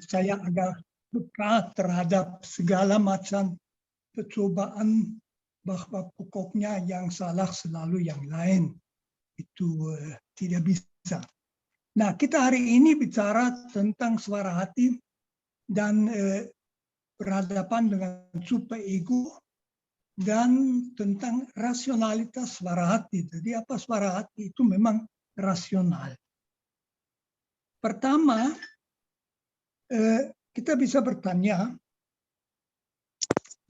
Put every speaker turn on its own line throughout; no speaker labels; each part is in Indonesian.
saya agak peka terhadap segala macam percobaan bahwa pokoknya yang salah selalu yang lain. Itu tidak bisa. Nah, kita hari ini bicara tentang suara hati dan berhadapan dengan super ego dan tentang rasionalitas suara hati. Jadi apa suara hati itu memang rasional. Pertama, kita bisa bertanya,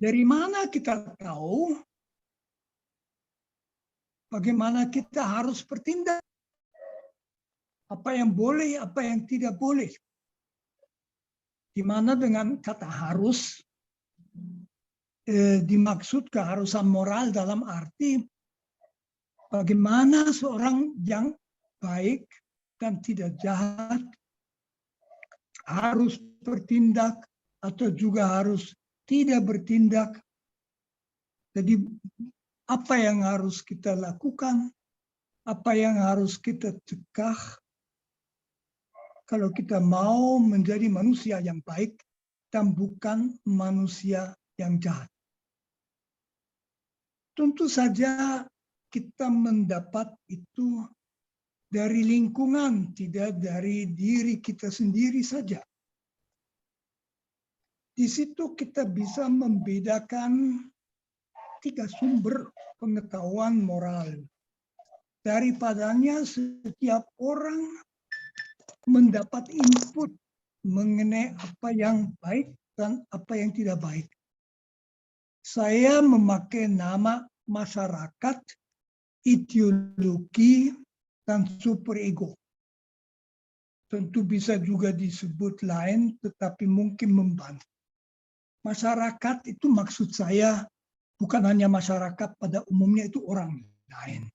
dari mana kita tahu bagaimana kita harus bertindak? Apa yang boleh, apa yang tidak boleh. Di mana dengan kata harus, dimaksud keharusan moral dalam arti bagaimana seorang yang baik dan tidak jahat harus bertindak atau juga harus tidak bertindak. Jadi apa yang harus kita lakukan, apa yang harus kita cegah kalau kita mau menjadi manusia yang baik dan bukan manusia yang jahat. Tentu saja kita mendapat itu dari lingkungan, tidak dari diri kita sendiri saja. Di situ kita bisa membedakan 3 sumber pengetahuan moral. Daripadanya setiap orang mendapat input mengenai apa yang baik dan apa yang tidak baik. Saya memakai nama masyarakat, ideologi, dan superego. Tentu bisa juga disebut lain, tetapi mungkin membantu. Masyarakat itu maksud saya bukan hanya masyarakat pada umumnya, itu orang lain.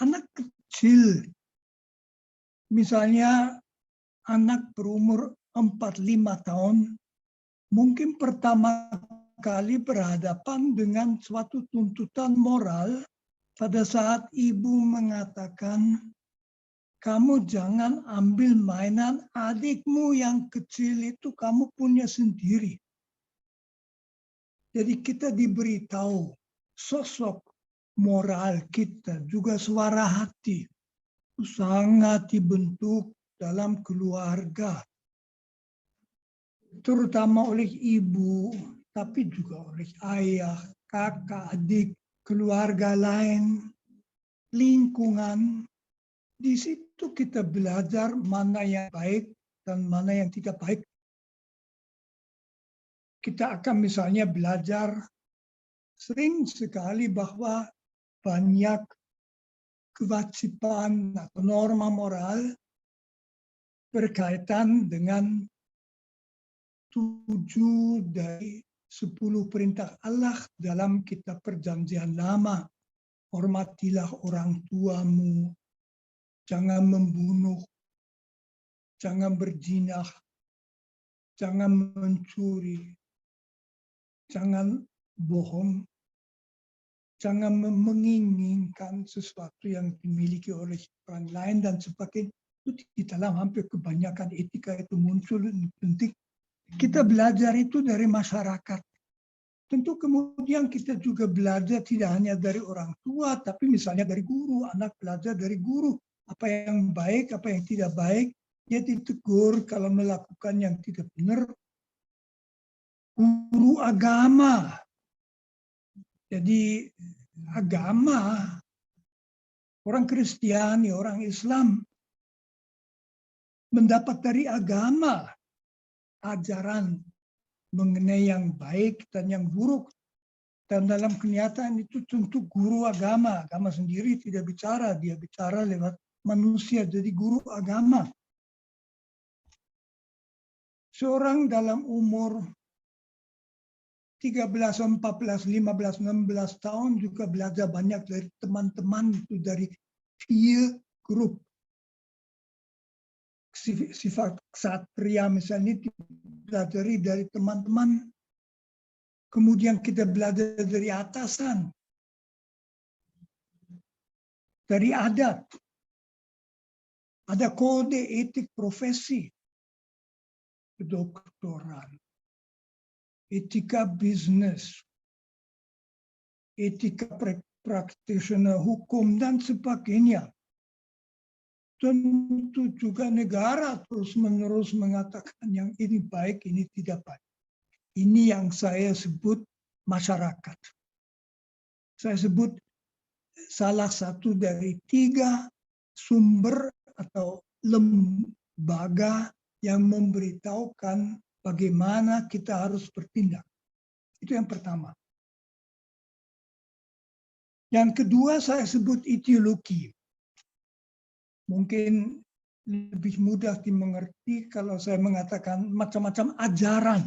Anak kecil, misalnya anak berumur 4-5 tahun, mungkin pertama kali berhadapan dengan suatu tuntutan moral pada saat ibu mengatakan, kamu jangan ambil mainan adikmu yang kecil itu, kamu punya sendiri. Jadi kita diberitahu sosok moral kita, juga suara hati, sangat dibentuk dalam keluarga. Terutama oleh ibu, tapi juga oleh ayah, kakak, adik, keluarga lain, lingkungan. Di situ kita belajar mana yang baik dan mana yang tidak baik. Kita akan misalnya belajar sering sekali bahwa banyak kewajiban atau norma moral berkaitan dengan 7 dari 10 perintah Allah dalam kitab Perjanjian Lama. Hormatilah orang tuamu, jangan membunuh, jangan berzina, jangan mencuri, jangan bohong, jangan menginginkan sesuatu yang dimiliki oleh orang lain dan sebagainya. Itu di dalam hampir kebanyakan etika itu muncul penting. Kita belajar itu dari masyarakat. Tentu kemudian kita juga belajar tidak hanya dari orang tua, tapi misalnya dari guru. Anak belajar dari guru. Apa yang baik, apa yang tidak baik. Dia ditegur kalau melakukan yang tidak benar. Guru agama. Jadi agama, orang Kristiani, orang Islam, mendapat dari agama ajaran mengenai yang baik dan yang buruk. Dan dalam kenyataan itu tentu guru agama sendiri tidak bicara, dia bicara lewat manusia, jadi guru agama. Seorang dalam umur 13, 14, 15, 16 tahun juga belajar banyak dari teman-teman itu, dari peer group. Sifat ksatria misalnya dipelajari dari teman-teman. Kemudian kita belajar dari atasan, dari adat. Ada kode etik profesi. kedokteran, etika bisnis, etika practitioner hukum, dan sebagainya. Tentu juga negara terus-menerus mengatakan yang ini baik, ini tidak baik. Ini yang saya sebut masyarakat. Saya sebut salah satu dari 3 sumber atau lembaga yang memberitahukan bagaimana kita harus bertindak. Itu yang pertama. Yang kedua saya sebut ideologi. Mungkin lebih mudah dimengerti kalau saya mengatakan macam-macam ajaran.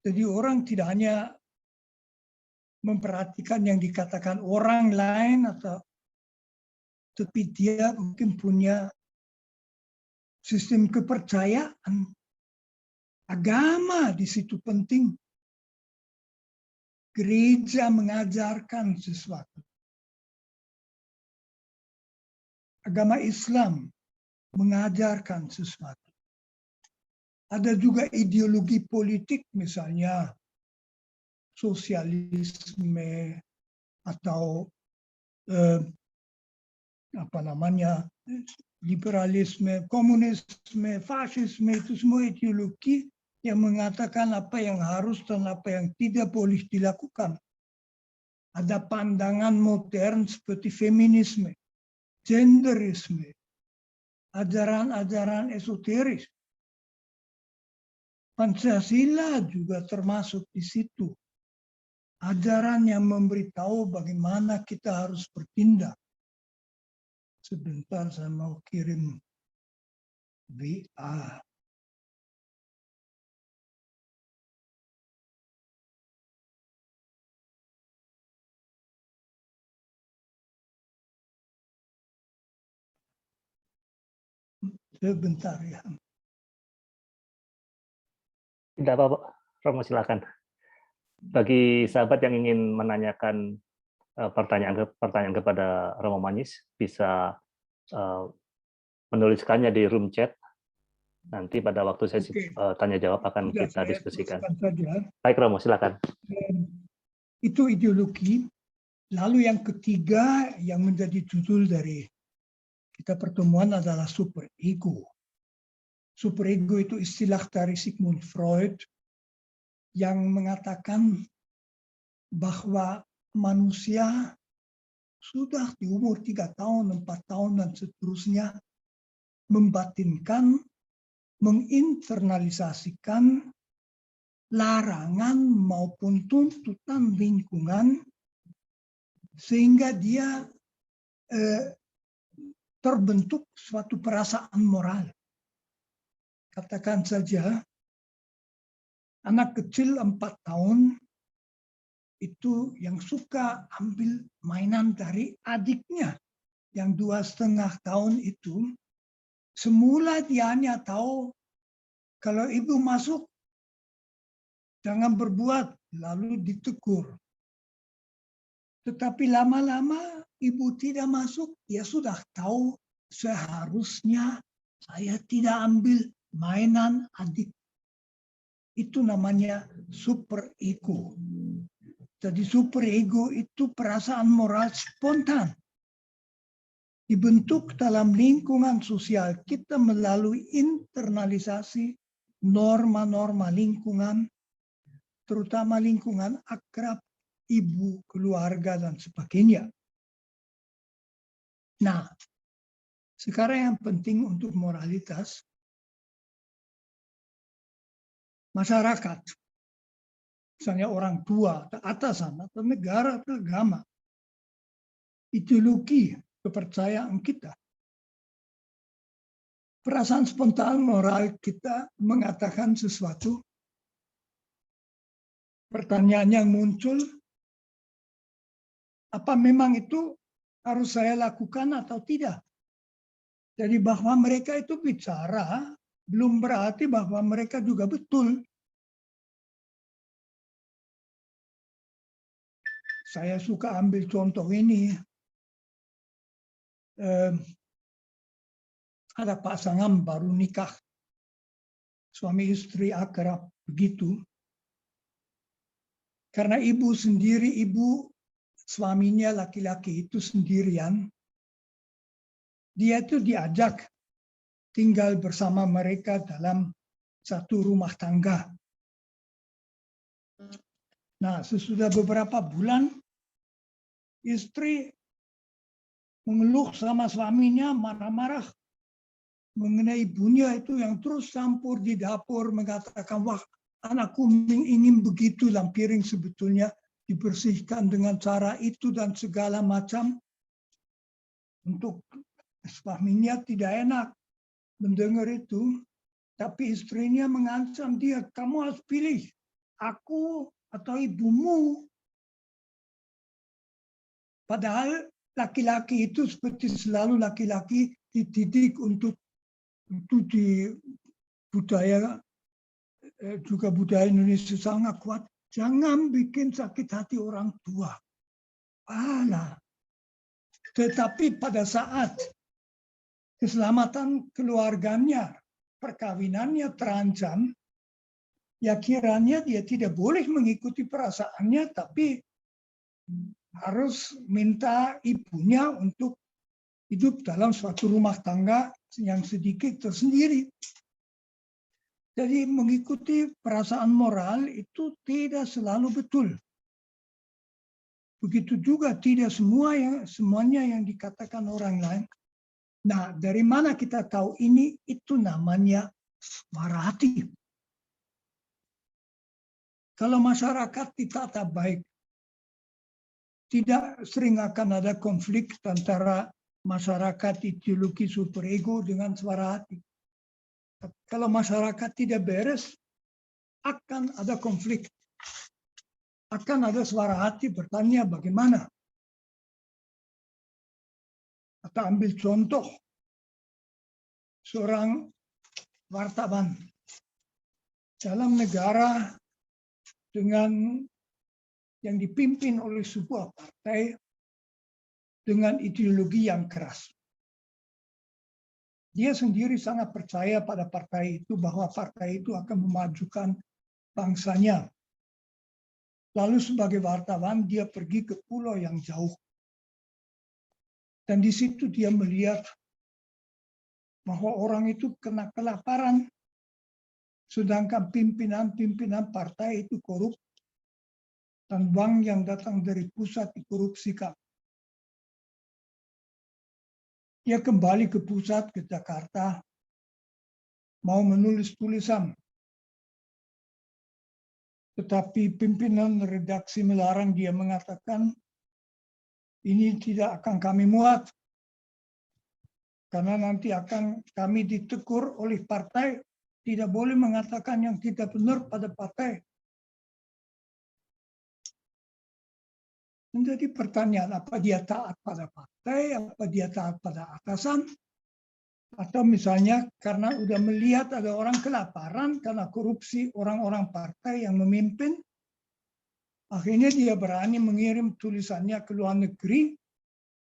Jadi orang tidak hanya memperhatikan yang dikatakan orang lain, tapi dia mungkin punya sistem kepercayaan. Agama di situ penting. Gereja mengajarkan sesuatu. Agama Islam mengajarkan sesuatu. Ada juga ideologi politik, misalnya sosialisme atau liberalisme, komunisme, fasisme, itu semua ideologi yang mengatakan apa yang harus dan apa yang tidak boleh dilakukan. Ada pandangan modern seperti feminisme, genderisme, ajaran-ajaran esoteris. Pancasila juga termasuk di situ. Ajaran yang memberitahu bagaimana kita harus bertindak. Sebentar saya mau kirim WA. Sebentar ya.
Tidak apa-apa, Romo silakan. Bagi sahabat yang ingin menanyakan pertanyaan kepada Romo Manis, bisa menuliskannya di room chat. Nanti pada waktu sesi tanya jawab akan kita diskusikan. Baik Romo, silakan.
Itu ideologi. Lalu yang ketiga yang menjadi judul dari kita pertemuan adalah superego. Superego itu istilah dari Sigmund Freud yang mengatakan bahwa manusia sudah di umur 3 tahun, 4 tahun, dan seterusnya membatinkan, menginternalisasikan larangan maupun tuntutan lingkungan sehingga dia terbentuk suatu perasaan moral. Katakan saja anak kecil 4 tahun itu yang suka ambil mainan dari adiknya yang 2,5 tahun itu, semula dia hanya tahu kalau ibu masuk jangan berbuat, lalu ditegur. Tetapi lama-lama ibu tidak masuk, dia sudah tahu seharusnya saya tidak ambil mainan adik. Itu namanya superego. Jadi superego itu perasaan moral spontan. Dibentuk dalam lingkungan sosial kita melalui internalisasi norma-norma lingkungan, terutama lingkungan akrab, ibu, keluarga, dan sebagainya. Nah, sekarang yang penting untuk moralitas, masyarakat, misalnya orang tua, atau atasan, atau negara, atau agama, ideologi, kepercayaan kita, perasaan spontan moral kita mengatakan sesuatu, pertanyaan yang muncul, apa memang itu harus saya lakukan atau tidak? Jadi bahwa mereka itu bicara, belum berarti bahwa mereka juga betul. Saya suka ambil contoh ini. ada pasangan baru nikah, suami istri akrab begitu. Karena ibu suaminya laki-laki itu sendirian, dia itu diajak tinggal bersama mereka dalam satu rumah tangga. Nah, sesudah beberapa bulan, istri mengeluh sama suaminya, marah-marah mengenai ibunya itu yang terus campur di dapur, mengatakan, wah, anakku ingin begitu dalam piring sebetulnya dibersihkan dengan cara itu dan segala macam. Untuk suaminya tidak enak mendengar itu, tapi istrinya mengancam dia, kamu harus pilih aku atau ibumu. Padahal laki-laki itu seperti selalu laki-laki dididik untuk di budaya juga budaya Indonesia sangat kuat. Jangan bikin sakit hati orang tua. Alah. Tetapi pada saat keselamatan keluarganya, perkawinannya terancam, ya kiranya dia tidak boleh mengikuti perasaannya, tapi harus minta ibunya untuk hidup dalam suatu rumah tangga yang sedikit tersendiri. Jadi mengikuti perasaan moral itu tidak selalu betul. Begitu juga tidak semuanya yang dikatakan orang lain. Nah, dari mana kita tahu ini? Itu namanya suara hati. Kalau masyarakat ditata baik, tidak sering akan ada konflik antara masyarakat ideologi superego dengan suara hati. Kalau masyarakat tidak beres, akan ada konflik. Akan ada suara hati bertanya bagaimana. Atau ambil contoh, seorang wartawan dalam negara dengan yang dipimpin oleh sebuah partai dengan ideologi yang keras. Dia sendiri sangat percaya pada partai itu, bahwa partai itu akan memajukan bangsanya. Lalu sebagai wartawan dia pergi ke pulau yang jauh. Dan di situ dia melihat bahwa orang itu kena kelaparan, sedangkan pimpinan-pimpinan partai itu korup, dan uang yang datang dari pusat dikorupsikan. Dia kembali ke pusat, ke Jakarta, mau menulis tulisan. Tetapi pimpinan redaksi melarang, dia mengatakan, ini tidak akan kami muat. Karena nanti akan kami ditegur oleh partai, tidak boleh mengatakan yang tidak benar pada partai. Menjadi pertanyaan, apa dia taat pada partai, apa dia taat pada atasan, atau misalnya karena udah melihat ada orang kelaparan karena korupsi orang-orang partai yang memimpin, akhirnya dia berani mengirim tulisannya ke luar negeri,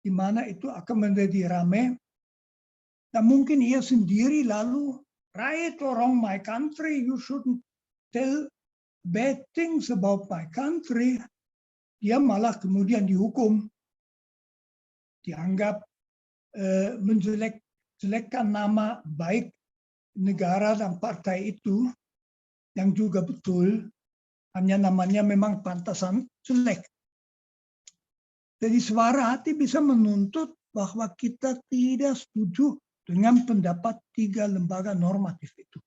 di mana itu akan menjadi ramai. Dan mungkin ia sendiri lalu, right or wrong my country, you shouldn't tell bad things about my country. Dia malah kemudian dihukum, dianggap menjelekkan nama baik negara dan partai itu, yang juga betul, hanya namanya memang pantasan jelek. Jadi suara hati bisa menuntut bahwa kita tidak setuju dengan pendapat 3 lembaga normatif itu.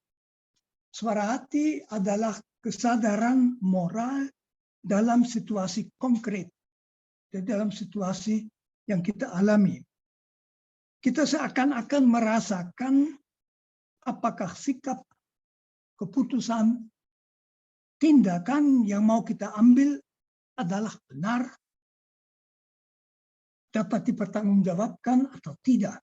Suara hati adalah kesadaran moral dalam situasi konkret, dalam situasi yang kita alami. Kita seakan-akan merasakan apakah sikap, keputusan, tindakan yang mau kita ambil adalah benar, dapat dipertanggungjawabkan atau tidak.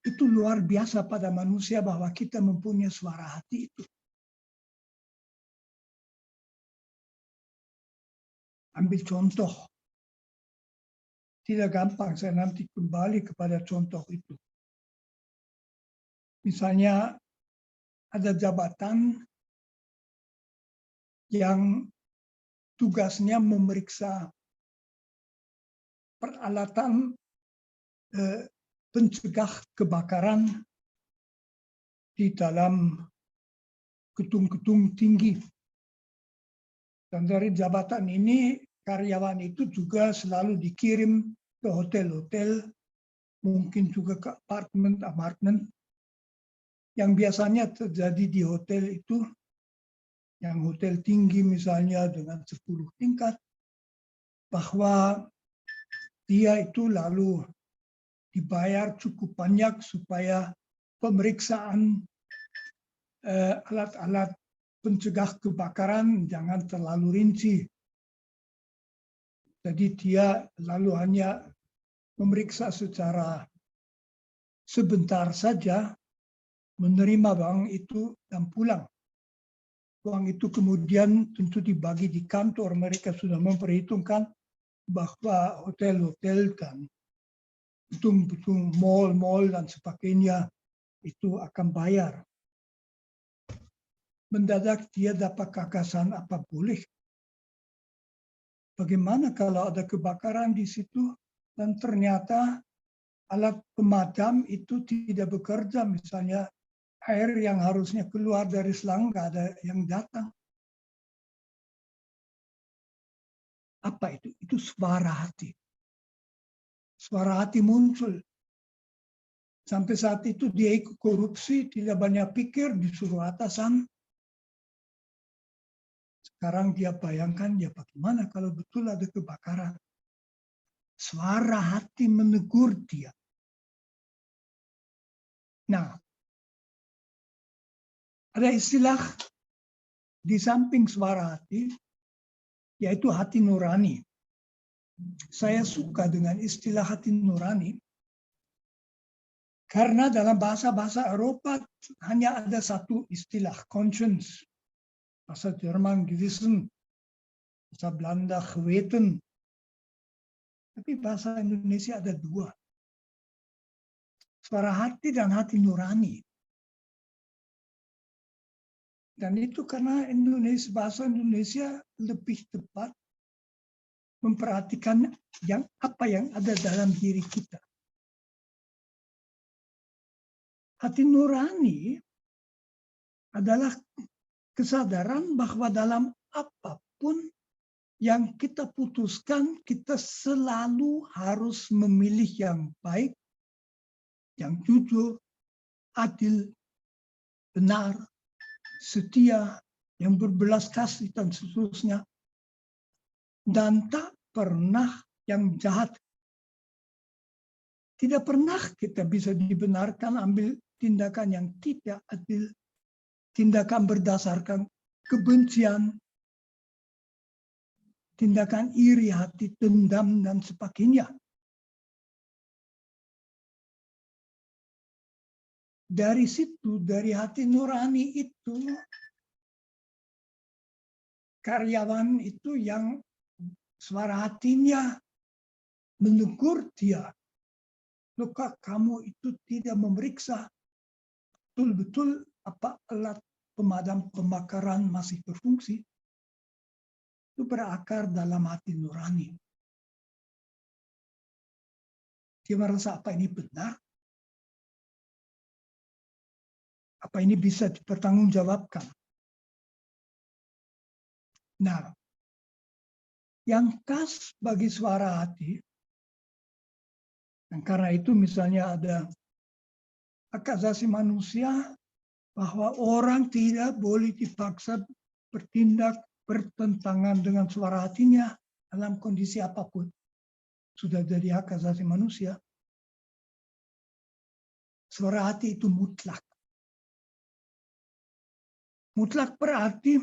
Itu luar biasa pada manusia bahwa kita mempunyai suara hati itu. Ambil contoh, tidak gampang. Saya nanti kembali kepada contoh itu. Misalnya ada jabatan yang tugasnya memeriksa peralatan pencegah kebakaran di dalam gedung-gedung tinggi. Dan dari jabatan ini karyawan itu juga selalu dikirim ke hotel-hotel, mungkin juga ke apartemen-apartemen. Yang biasanya terjadi di hotel itu, yang hotel tinggi misalnya dengan 10 tingkat, bahwa dia itu lalu dibayar cukup banyak supaya pemeriksaan alat-alat pencegah kebakaran jangan terlalu rinci. Jadi dia lalu hanya memeriksa secara sebentar saja, menerima uang itu dan pulang. Uang itu kemudian tentu dibagi di kantor. Mereka sudah memperhitungkan bahwa hotel-hotel dan gedung-gedung mall-mall dan sebagainya itu akan bayar. Mendadak dia dapat gagasan, apa boleh? Bagaimana kalau ada kebakaran di situ dan ternyata alat pemadam itu tidak bekerja, misalnya air yang harusnya keluar dari selang nggak ada yang datang. Apa itu? Itu suara hati. Suara hati muncul. Sampai saat itu dia ikut korupsi, tidak banyak pikir, disuruh atasan. Sekarang dia bayangkan, ya bagaimana kalau betul ada kebakaran. Suara hati menegur dia. Nah, ada istilah di samping suara hati, yaitu hati nurani. Saya suka dengan istilah hati nurani, karena dalam bahasa-bahasa Eropa hanya ada satu istilah, conscience. Bahasa Jerman, Gewissen. Bahasa Belanda, geweten. Tapi bahasa Indonesia ada dua. Suara hati dan hati nurani. Dan itu karena bahasa Indonesia lebih tepat memperhatikan apa yang ada dalam diri kita. Hati nurani adalah kesadaran bahwa dalam apapun yang kita putuskan, kita selalu harus memilih yang baik, yang jujur, adil, benar, setia, yang berbelas kasih, dan seterusnya. Dan tak pernah yang jahat. Tidak pernah kita bisa dibenarkan ambil tindakan yang tidak adil, tindakan berdasarkan kebencian, tindakan iri hati, dendam, dan sebagainya. Dari situ, dari hati nurani itu, karyawan itu yang suara hatinya menegur dia. Loh, kamu itu tidak memeriksa betul-betul apa alat pemadam kebakaran masih berfungsi. Itu berakar dalam hati nurani. Dia merasa apa ini benar? Apa ini bisa dipertanggungjawabkan? Nah, yang khas bagi suara hati, dan karena itu misalnya ada hak asasi manusia bahwa orang tidak boleh dipaksa bertindak bertentangan dengan suara hatinya dalam kondisi apapun. Sudah jadi hak asasi manusia. Suara hati itu mutlak. Mutlak berarti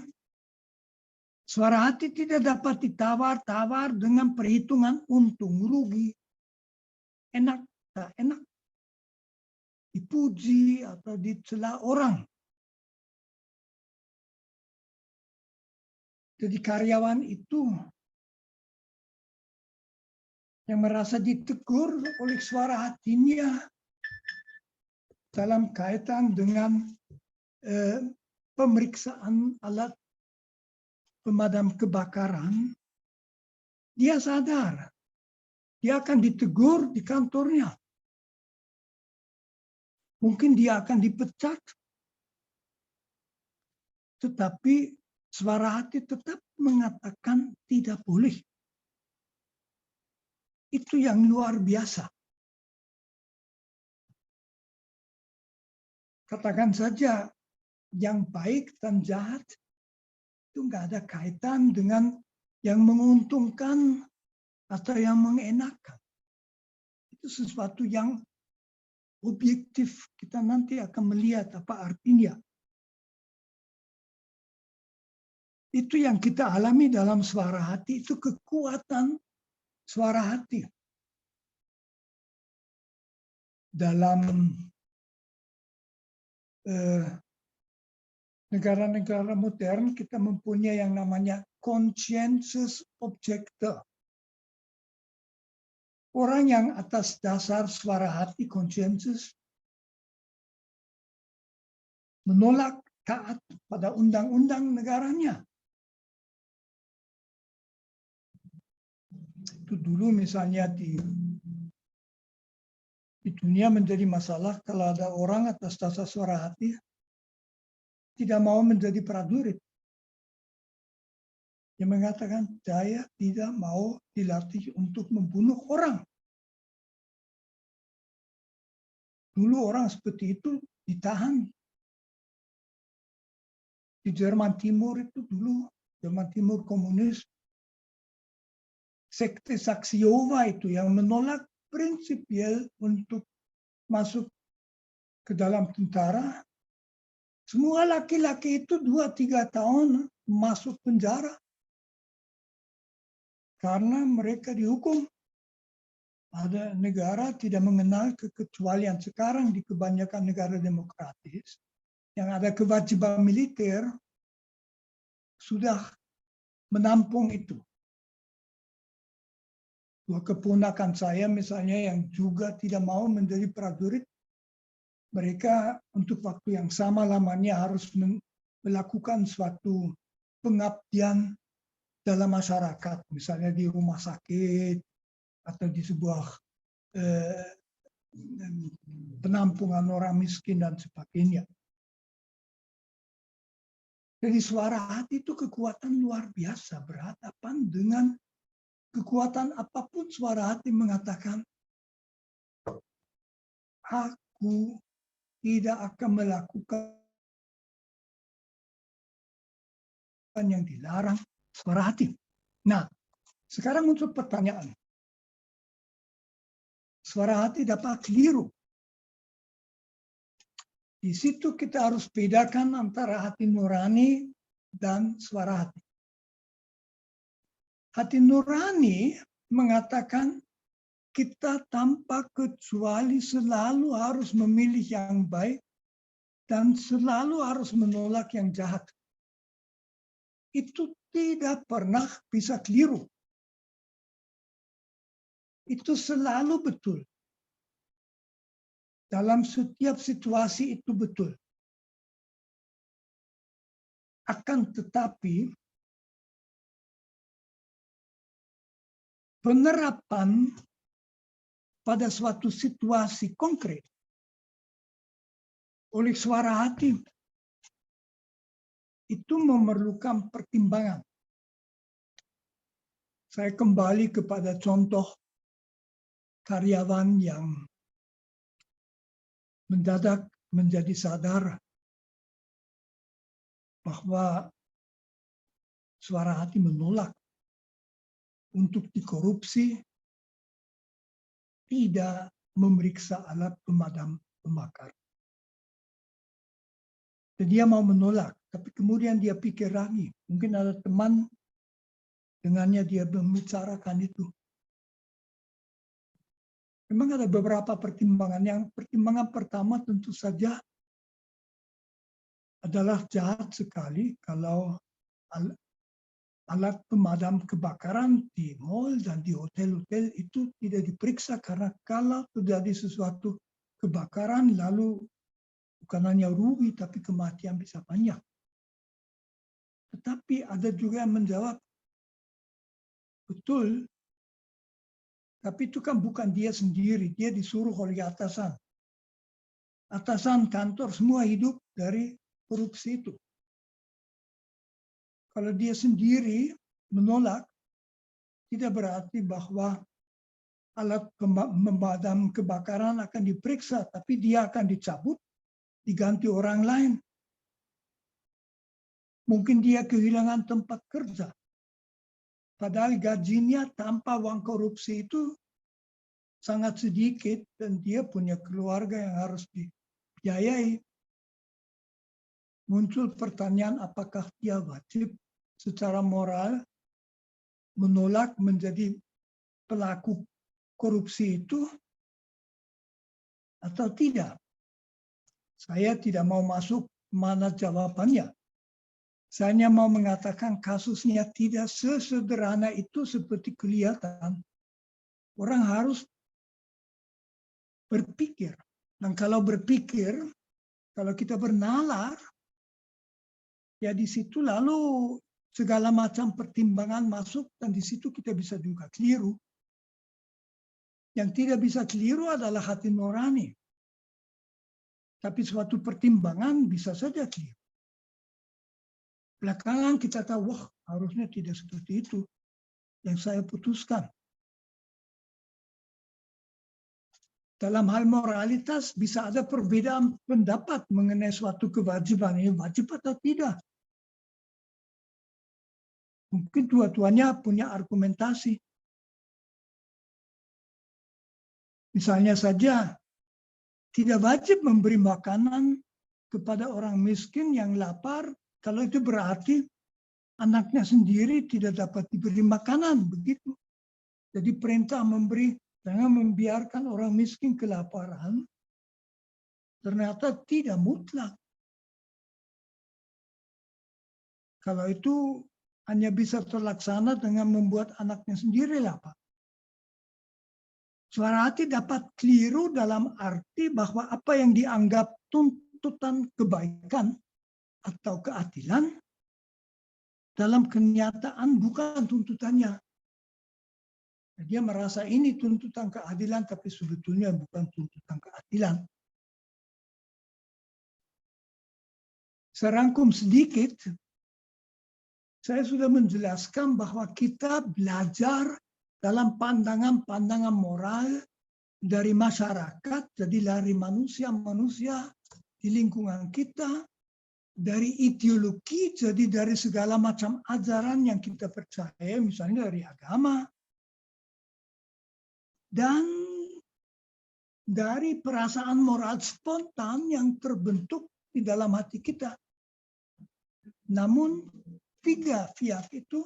suara hati tidak dapat ditawar-tawar dengan perhitungan untung rugi. Enak, tak enak. Dipuji atau dicela orang. Jadi karyawan itu yang merasa ditegur oleh suara hatinya dalam kaitan dengan pemeriksaan alat pemadam kebakaran, dia sadar dia akan ditegur di kantornya. Mungkin dia akan dipecat, tetapi suara hati tetap mengatakan tidak boleh. Itu yang luar biasa. Katakan saja, yang baik dan jahat itu nggak ada kaitan dengan yang menguntungkan atau yang mengenakan. Itu sesuatu yang objektif. Kita nanti akan melihat apa artinya. Itu yang kita alami dalam suara hati, itu kekuatan suara hati. Dalam negara-negara modern kita mempunyai yang namanya conscientious objector. Orang yang atas dasar suara hati conscientious menolak taat pada undang-undang negaranya. Itu dulu misalnya di dunia menjadi masalah kalau ada orang atas dasar suara hati tidak mau menjadi prajurit. Yang mengatakan saya tidak mau dilatih untuk membunuh orang. Dulu orang seperti itu ditahan. Di Jerman Timur itu dulu, Jerman Timur komunis, sekte Saksiova itu yang menolak prinsipial untuk masuk ke dalam tentara. Semua laki-laki itu 2-3 tahun masuk penjara. Karena mereka dihukum. Ada negara tidak mengenal kekecualian sekarang di kebanyakan negara demokratis. Yang ada kewajiban militer sudah menampung itu. Dua keponakan saya misalnya yang juga tidak mau menjadi prajurit, mereka untuk waktu yang sama lamanya harus melakukan suatu pengabdian dalam masyarakat, misalnya di rumah sakit atau di sebuah penampungan orang miskin dan sebagainya. Jadi suara hati itu kekuatan luar biasa, berhadapan dengan kekuatan apapun. Suara hati mengatakan, aku tidak akan melakukan yang dilarang. Suara hati. Nah, sekarang muncul pertanyaan. Suara hati dapat keliru. Di situ kita harus bedakan antara hati nurani dan suara hati. Hati nurani mengatakan kita tanpa kecuali selalu harus memilih yang baik dan selalu harus menolak yang jahat. Itu tidak pernah bisa keliru. Itu selalu betul. Dalam setiap situasi itu betul. Akan tetapi, penerapan pada suatu situasi konkret oleh suara hati itu memerlukan pertimbangan. Saya kembali kepada contoh karyawan yang mendadak menjadi sadar bahwa suara hati menolak untuk dikorupsi, tidak memeriksa alat pemadam pembakar. Dan dia mau menolak, tapi kemudian dia pikir lagi, mungkin ada teman dengannya dia membicarakan itu. Memang ada beberapa pertimbangan. Yang pertimbangan pertama tentu saja adalah jahat sekali kalau alat pemadam kebakaran di mal dan di hotel-hotel itu tidak diperiksa karena kalau terjadi sesuatu kebakaran lalu bukan hanya rugi tapi kematian bisa banyak. Tetapi ada juga yang menjawab, betul, tapi itu kan bukan dia sendiri, dia disuruh oleh atasan. Atasan kantor semua hidup dari korupsi itu. Kalau dia sendiri menolak, tidak berarti bahwa alat pemadam kebakaran akan diperiksa, tapi dia akan dicabut, diganti orang lain. Mungkin dia kehilangan tempat kerja. Padahal gajinya tanpa uang korupsi itu sangat sedikit dan dia punya keluarga yang harus dibiayai. Muncul pertanyaan apakah dia wajib secara moral menolak menjadi pelaku korupsi itu atau tidak. Saya tidak mau masuk mana jawabannya. Saya hanya mau mengatakan kasusnya tidak sesederhana itu seperti kelihatan. Orang harus berpikir. Dan kalau berpikir, kalau kita bernalar, ya di situ lalu segala macam pertimbangan masuk dan di situ kita bisa juga keliru. Yang tidak bisa keliru adalah hati nurani. Tapi suatu pertimbangan bisa saja keliru. Belakangan kita tahu, wah harusnya tidak seperti itu yang saya putuskan. Dalam hal moralitas bisa ada perbedaan pendapat mengenai suatu kewajiban. Ini wajib atau tidak. Mungkin dua-duanya punya argumentasi. Misalnya saja, tidak wajib memberi makanan kepada orang miskin yang lapar, kalau itu berarti anaknya sendiri tidak dapat diberi makanan, begitu. Jadi perintah memberi, jangan membiarkan orang miskin kelaparan, ternyata tidak mutlak. Kalau itu hanya bisa terlaksana dengan membuat anaknya sendiri lapar. Suara hati dapat keliru dalam arti bahwa apa yang dianggap tuntutan kebaikan atau keadilan dalam kenyataan bukan tuntutannya. Dia merasa ini tuntutan keadilan, tapi sebetulnya bukan tuntutan keadilan. Serangkum sedikit, saya sudah menjelaskan bahwa kita belajar dalam pandangan-pandangan moral dari masyarakat, jadi dari manusia-manusia di lingkungan kita, dari ideologi, jadi dari segala macam ajaran yang kita percaya, misalnya dari agama, dan dari perasaan moral spontan yang terbentuk di dalam hati kita. Namun, tiga fiat itu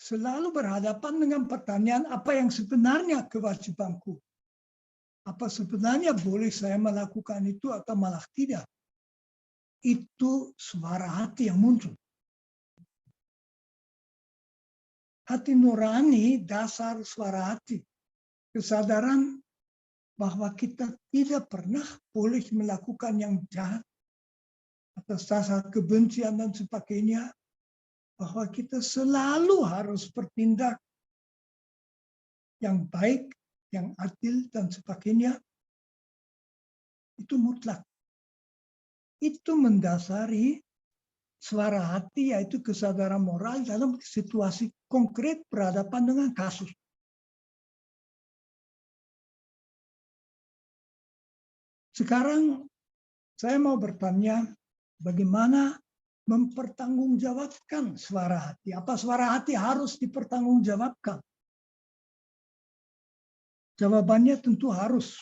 selalu berhadapan dengan pertanyaan apa yang sebenarnya kewajibanku. Apa sebenarnya boleh saya melakukan itu atau malah tidak. Itu suara hati yang muncul. Hati nurani dasar suara hati. Kesadaran bahwa kita tidak pernah boleh melakukan yang jahat atas dasar kebencian dan sebagainya. Bahwa kita selalu harus bertindak yang baik, yang adil, dan sebagainya, itu mutlak. Itu mendasari suara hati, yaitu kesadaran moral dalam situasi konkret berhadapan dengan kasus. Sekarang saya mau bertanya, bagaimana mempertanggungjawabkan suara hati? Apa suara hati harus dipertanggungjawabkan? Jawabannya tentu harus.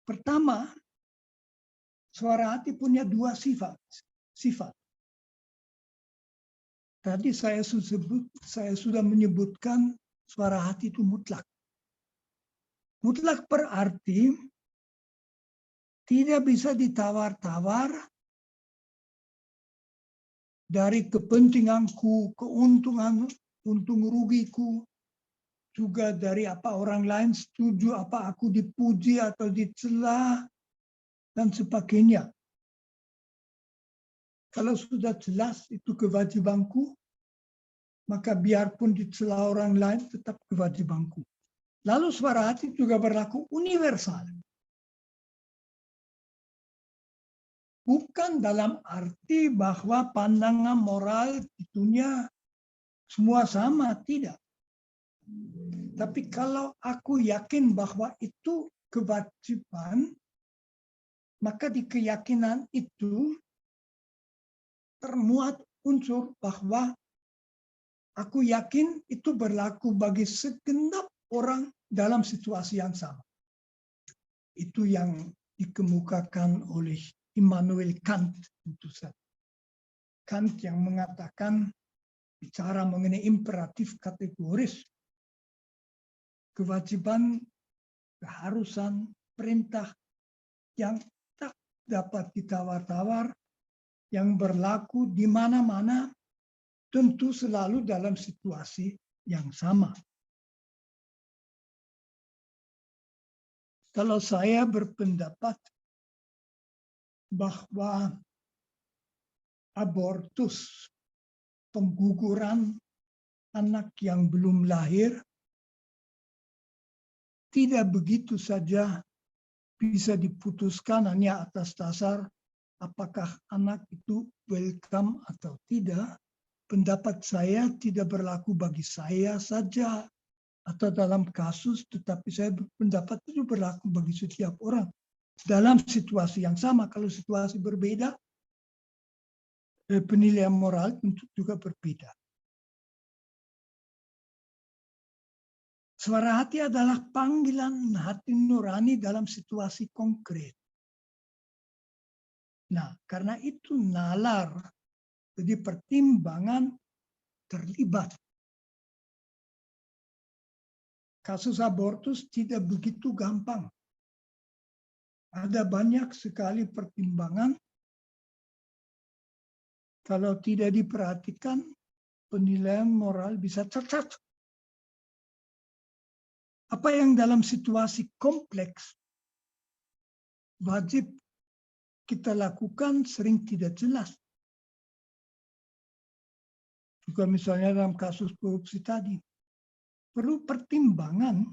Pertama, suara hati punya dua sifat. Tadi saya sudah menyebutkan suara hati itu mutlak. Mutlak berarti tidak bisa ditawar-tawar dari kepentinganku, keuntungan, untung rugiku, juga dari apa orang lain setuju, apa aku dipuji atau dicela, dan sebagainya. Kalau sudah jelas itu kewajibanku, maka biarpun dicela orang lain tetap kewajibanku. Lalu suara hati juga berlaku universal. Bukan dalam arti bahwa pandangan moral di dunia semua sama, tidak. Tapi kalau aku yakin bahwa itu kewajiban, maka di keyakinan itu termuat unsur bahwa aku yakin itu berlaku bagi segenap orang dalam situasi yang sama. Itu yang dikemukakan oleh Immanuel Kant tentu saja. Kant yang mengatakan bicara mengenai imperatif kategoris, kewajiban, keharusan, perintah yang tak dapat ditawar-tawar, yang berlaku di mana-mana, tentu selalu dalam situasi yang sama. Kalau saya berpendapat bahwa abortus, pengguguran anak yang belum lahir, tidak begitu saja bisa diputuskan hanya atas dasar apakah anak itu welcome atau tidak. Pendapat saya tidak berlaku bagi saya saja atau dalam kasus, tetapi saya berpendapat itu berlaku bagi setiap orang dalam situasi yang sama. Kalau situasi berbeda, penilaian moral tentu juga berbeda. Suara hati adalah panggilan hati nurani dalam situasi konkret. Nah, karena itu nalar, jadi pertimbangan terlibat. Kasus abortus tidak begitu gampang. Ada banyak sekali pertimbangan. Kalau tidak diperhatikan, penilaian moral bisa cacat. Apa yang dalam situasi kompleks wajib kita lakukan sering tidak jelas. Juga misalnya dalam kasus korupsi tadi, perlu pertimbangan.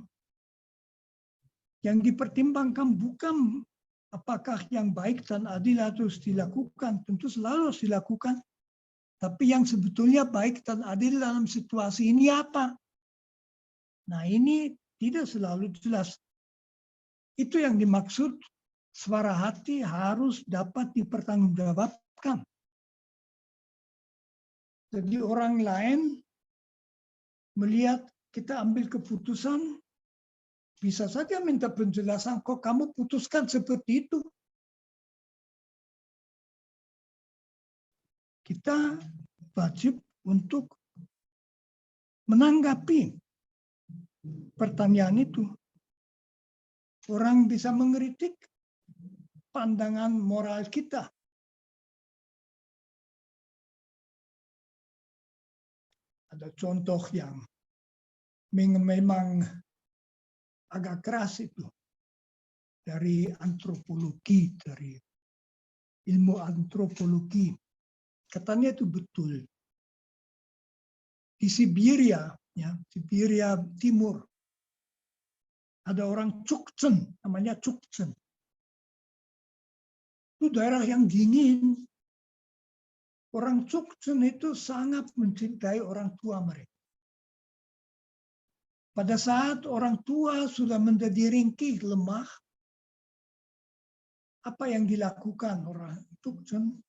Yang dipertimbangkan bukan apakah yang baik dan adil harus dilakukan, tentu selalu harus dilakukan. Tapi yang sebetulnya baik dan adil dalam situasi ini apa? Nah, ini tidak selalu jelas. Itu yang dimaksud suara hati harus dapat dipertanggungjawabkan. Jadi orang lain melihat kita ambil keputusan, bisa saja minta penjelasan, kok kamu putuskan seperti itu. Kita wajib untuk menanggapi pertanyaan itu. Orang bisa mengkritik pandangan moral kita. Ada contoh yang memang agak keras itu. Dari antropologi, dari ilmu antropologi. Katanya itu betul. Di Siberia, ya, Siberia Timur, ada orang Chukchen, namanya Chukchen. Itu daerah yang dingin. Orang Chukchen itu sangat mencintai orang tua mereka. Pada saat orang tua sudah menjadi ringkih, lemah, apa yang dilakukan orang Chukchen?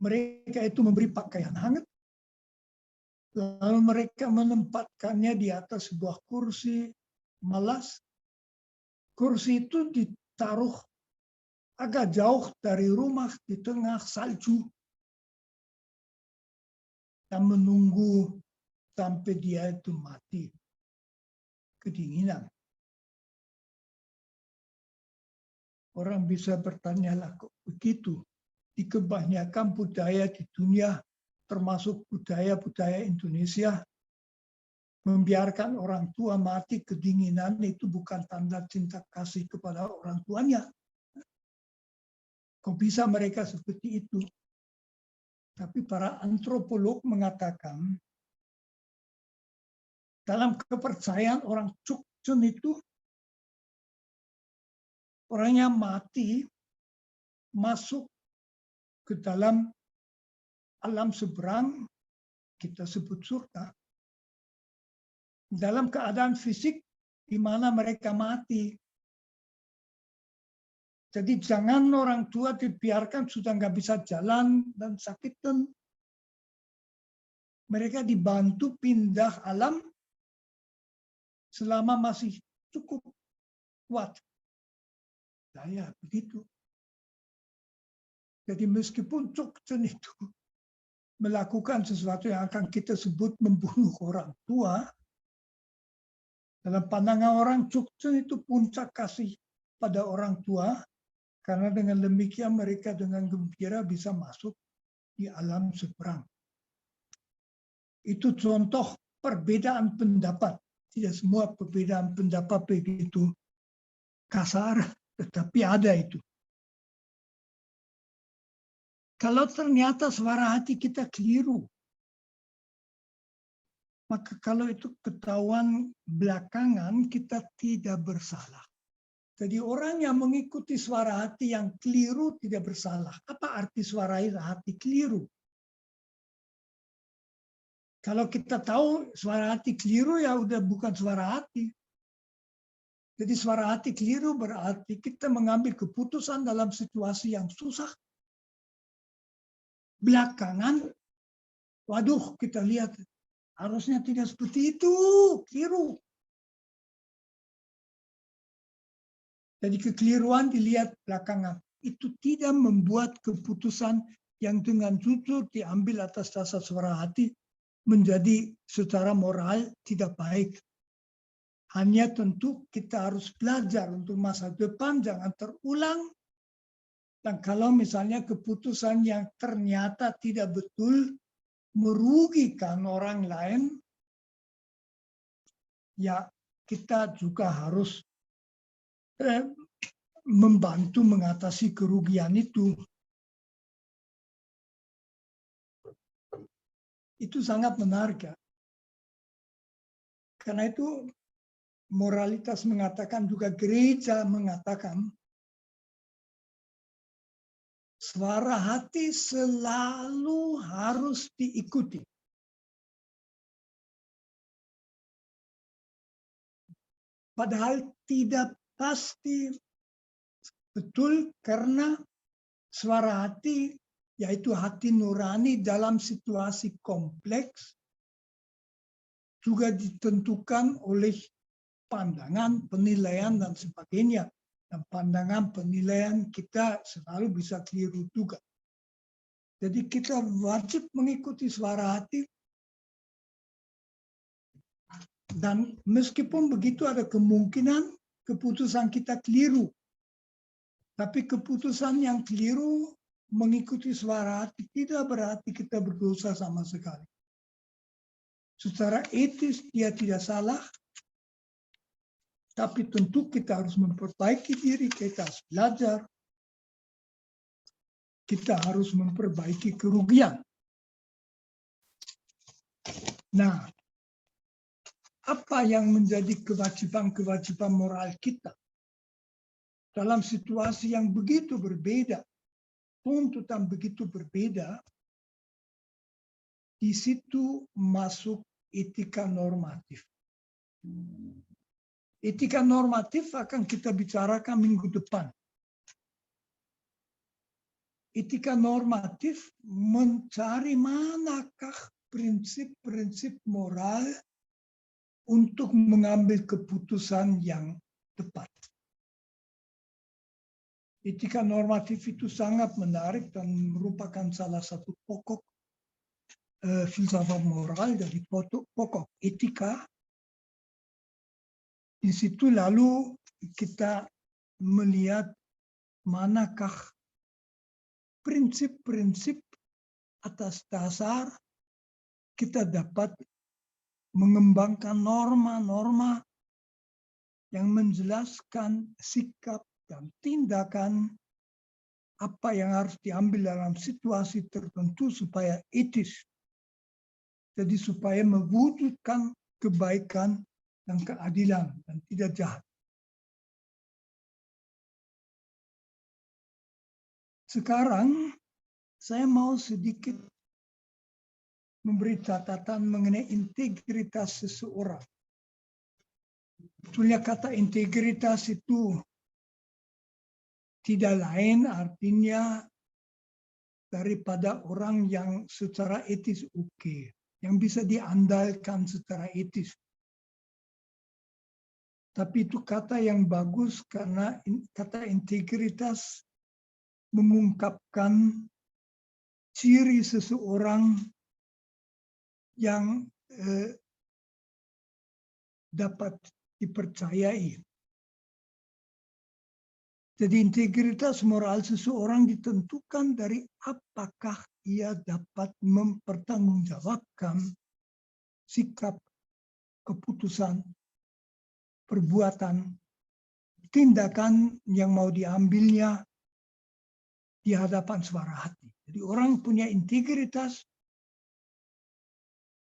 Mereka itu memberi pakaian hangat, lalu mereka menempatkannya di atas sebuah kursi malas. Kursi itu ditaruh agak jauh dari rumah di tengah salju dan menunggu sampai dia itu mati kedinginan. Orang bisa bertanya, lah kok begitu? di kebanyakan budaya di dunia, termasuk budaya-budaya Indonesia, membiarkan orang tua mati kedinginan itu bukan tanda cinta kasih kepada orang tuanya. Kok bisa mereka seperti itu? Tapi para antropolog mengatakan, dalam kepercayaan orang Chukchun itu, orangnya mati masuk ke dalam alam seberang, kita sebut surga, dalam keadaan fisik di mana mereka mati. Jadi jangan orang tua dibiarkan sudah nggak bisa jalan dan sakit, dan mereka dibantu pindah alam selama masih cukup kuat. Saya begitu. Jadi meskipun Chukchun itu melakukan sesuatu yang akan kita sebut membunuh orang tua, dalam pandangan orang Chukchun itu puncak kasih pada orang tua, karena dengan demikian mereka dengan gembira bisa masuk di alam seberang. Itu contoh perbedaan pendapat. Tidak semua perbedaan pendapat begitu kasar, tetapi ada itu. Kalau ternyata suara hati kita keliru, maka kalau itu ketahuan belakangan, kita tidak bersalah. Jadi orang yang mengikuti suara hati yang keliru tidak bersalah. Apa arti suara hati keliru? Kalau kita tahu suara hati keliru, ya udah bukan suara hati. Jadi suara hati keliru berarti kita mengambil keputusan dalam situasi yang susah. Belakangan, waduh, kita lihat harusnya tidak seperti itu, keliru. Jadi kekeliruan dilihat belakangan. Itu tidak membuat keputusan yang dengan jujur diambil atas dasar suara hati menjadi secara moral tidak baik. Hanya tentu kita harus belajar untuk masa depan, jangan terulang. Dan kalau misalnya keputusan yang ternyata tidak betul, merugikan orang lain, ya kita juga harus membantu mengatasi kerugian itu. Itu sangat menarik ya. Karena itu moralitas mengatakan, juga gereja mengatakan, suara hati selalu harus diikuti. Padahal tidak pasti betul, karena suara hati, yaitu hati nurani dalam situasi kompleks, juga ditentukan oleh pandangan, penilaian, dan sebagainya. Dan pandangan, penilaian kita selalu bisa keliru juga. Jadi kita wajib mengikuti suara hati. Dan meskipun begitu ada kemungkinan keputusan kita keliru. Tapi keputusan yang keliru mengikuti suara hati tidak berarti kita berdosa sama sekali. Secara etis dia tidak salah, tapi tentu kita harus memperbaiki diri, kita harus belajar, kita harus memperbaiki kerugian. Nah, apa yang menjadi kewajiban-kewajiban moral kita dalam situasi yang begitu berbeda, tuntutan begitu berbeda? Di situ masuk etika normatif. Etika normatif akan kita bicarakan minggu depan. Etika normatif mencari manakah prinsip-prinsip moral untuk mengambil keputusan yang tepat. Etika normatif itu sangat menarik dan merupakan salah satu pokok filsafat moral, dari pokok etika. Di situ lalu kita melihat manakah prinsip-prinsip atas dasar kita dapat mengembangkan norma-norma yang menjelaskan sikap dan tindakan apa yang harus diambil dalam situasi tertentu supaya etis. Jadi supaya mewujudkan kebaikan dan keadilan dan tidak jahat. Sekarang saya mau sedikit memberi catatan mengenai integritas seseorang. Sebetulnya kata integritas itu tidak lain artinya daripada orang yang secara etis oke, yang bisa diandalkan secara etis. Tapi itu kata yang bagus karena kata integritas mengungkapkan ciri seseorang yang dapat dipercayai. Jadi integritas moral seseorang ditentukan dari apakah ia dapat mempertanggungjawabkan sikap, keputusan, perbuatan, tindakan yang mau diambilnya di hadapan suara hati. Jadi orang punya integritas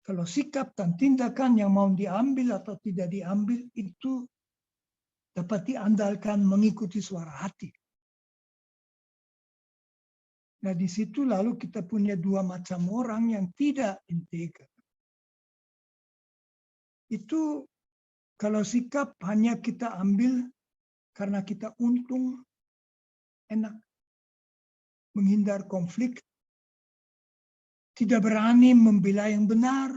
kalau sikap dan tindakan yang mau diambil atau tidak diambil itu dapat diandalkan mengikuti suara hati. Nah di situ lalu kita punya dua macam orang yang tidak integer. Itu kalau sikap hanya kita ambil karena kita untung, enak, menghindar konflik, tidak berani membela yang benar,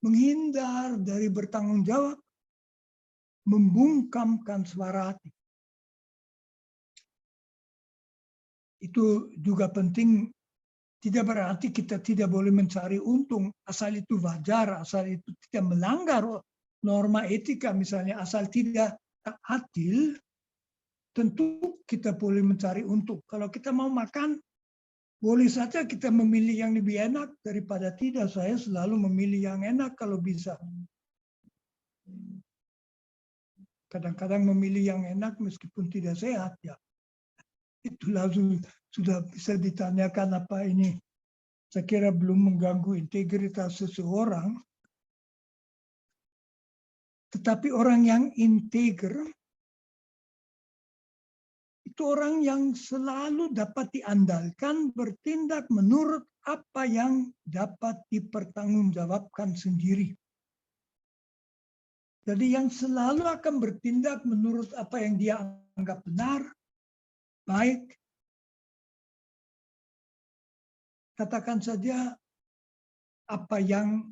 menghindar dari bertanggung jawab, membungkamkan suara hati. Itu juga penting, tidak berarti kita tidak boleh mencari untung, asal itu wajar, asal itu tidak melanggar norma etika misalnya, asal tidak adil, tentu kita boleh mencari untung. Kalau kita mau makan, boleh saja kita memilih yang lebih enak daripada tidak. Saya selalu memilih yang enak kalau bisa. Kadang-kadang memilih yang enak meskipun tidak sehat ya. Itu langsung sudah bisa ditanyakan apa ini. Saya kira belum mengganggu integritas seseorang. Tetapi orang yang integer itu orang yang selalu dapat diandalkan bertindak menurut apa yang dapat dipertanggungjawabkan sendiri. Jadi yang selalu akan bertindak menurut apa yang dia anggap benar, baik. Katakan saja apa yang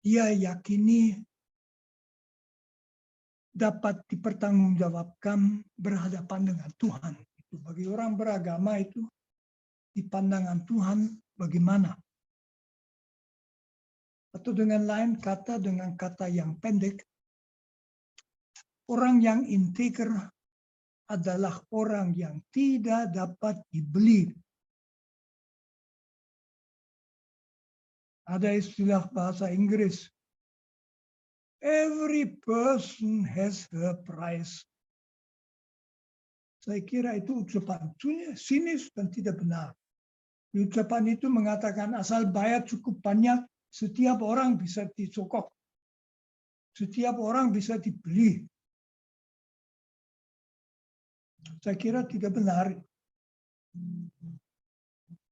dia yakini dapat dipertanggungjawabkan berhadapan dengan Tuhan. Itu bagi orang beragama itu di pandangan Tuhan bagaimana? Atau dengan lain kata, dengan kata yang pendek, orang yang integer adalah orang yang tidak dapat dibeli. Ada istilah bahasa Inggris, every person has her price. Saya kira itu ucapan sinis dan tidak benar. Ucapan itu mengatakan asal bayar cukup banyak, setiap orang bisa disokok. Setiap orang bisa dibeli. Saya kira tidak benar.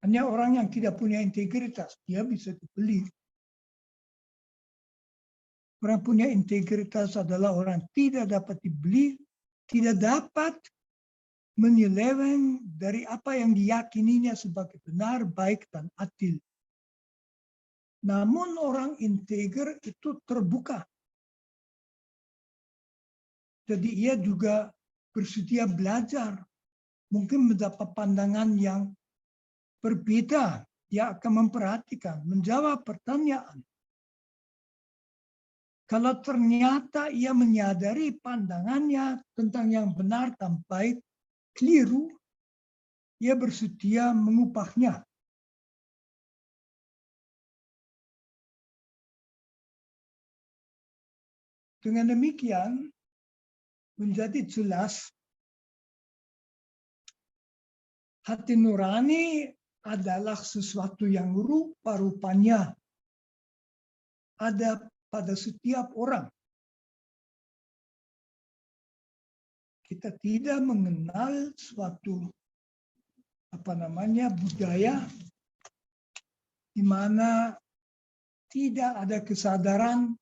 Hanya orang yang tidak punya integritas, dia bisa dibeli. Orang punya integritas adalah orang tidak dapat dibeli, tidak dapat menyeleweng dari apa yang diyakininya sebagai benar, baik, dan adil. Namun orang integer itu terbuka. Jadi ia juga bersedia belajar. Mungkin mendapat pandangan yang berbeda. Dia akan memperhatikan, menjawab pertanyaan. Kalau ternyata ia menyadari pandangannya tentang yang benar dan baik keliru, ia bersedia mengupahnya. Dengan demikian, menjadi jelas hati nurani adalah sesuatu yang rupa-rupanya ada pada setiap orang. Kita tidak mengenal suatu budaya di mana tidak ada kesadaran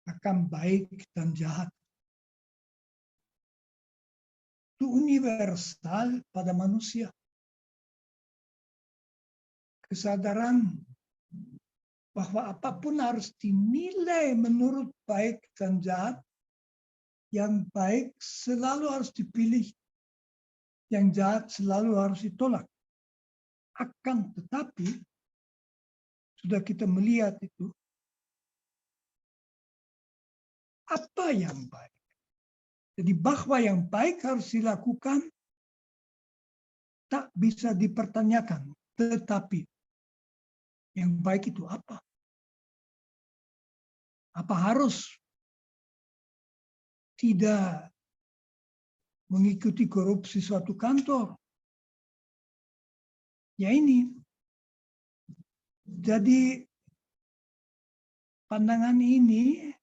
akan baik dan jahat. Itu universal pada manusia. Kesadaran bahwa apapun harus dinilai menurut baik dan jahat. Yang baik selalu harus dipilih, yang jahat selalu harus ditolak. Akan tetapi, sudah kita melihat itu, apa yang baik. Jadi bahwa yang baik harus dilakukan, tak bisa dipertanyakan. Tetapi, yang baik itu apa? Apa harus tidak mengikuti korupsi suatu kantor? Ya ini. Jadi pandangan ini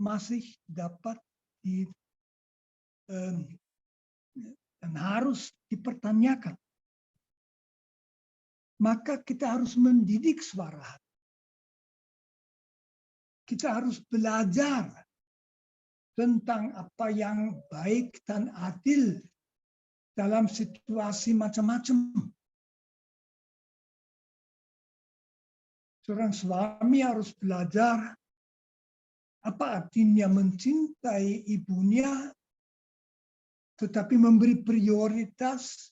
masih dapat dan harus dipertanyakan. Maka kita harus mendidik suara hati. Kita harus belajar tentang apa yang baik dan adil dalam situasi macam-macam. Seorang suami harus belajar apa artinya mencintai ibunya, tetapi memberi prioritas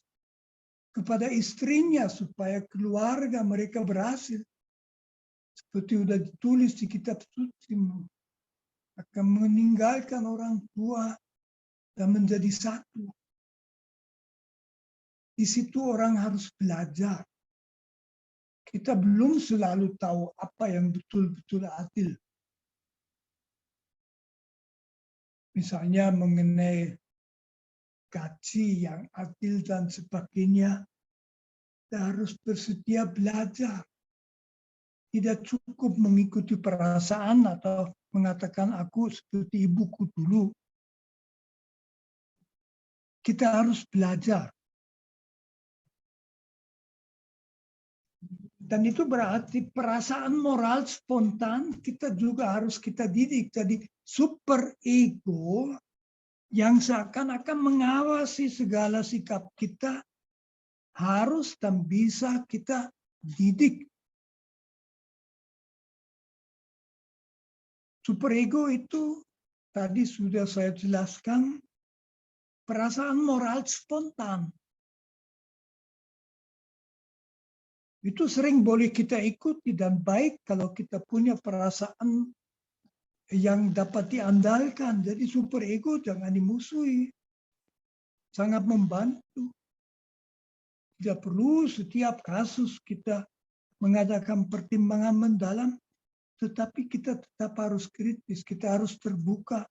kepada istrinya supaya keluarga mereka berhasil. Seperti sudah ditulis di kitab suci, akan meninggalkan orang tua dan menjadi satu. Di situ orang harus belajar. Kita belum selalu tahu apa yang betul-betul adil. Misalnya mengenai gaji yang adil dan sebagainya, kita harus bersedia belajar. Tidak cukup mengikuti perasaan atau mengatakan aku seperti ibuku dulu. Kita harus belajar. Dan itu berarti perasaan moral spontan kita juga harus kita didik. Jadi super ego yang seakan-akan mengawasi segala sikap kita harus dan bisa kita didik. Superego itu tadi sudah saya jelaskan, perasaan moral spontan. Itu sering boleh kita ikuti dan baik kalau kita punya perasaan yang dapat diandalkan. Jadi superego jangan dimusuhi. Sangat membantu. Tidak perlu setiap kasus kita mengadakan pertimbangan mendalam. Tetapi kita tetap harus kritis, kita harus terbuka.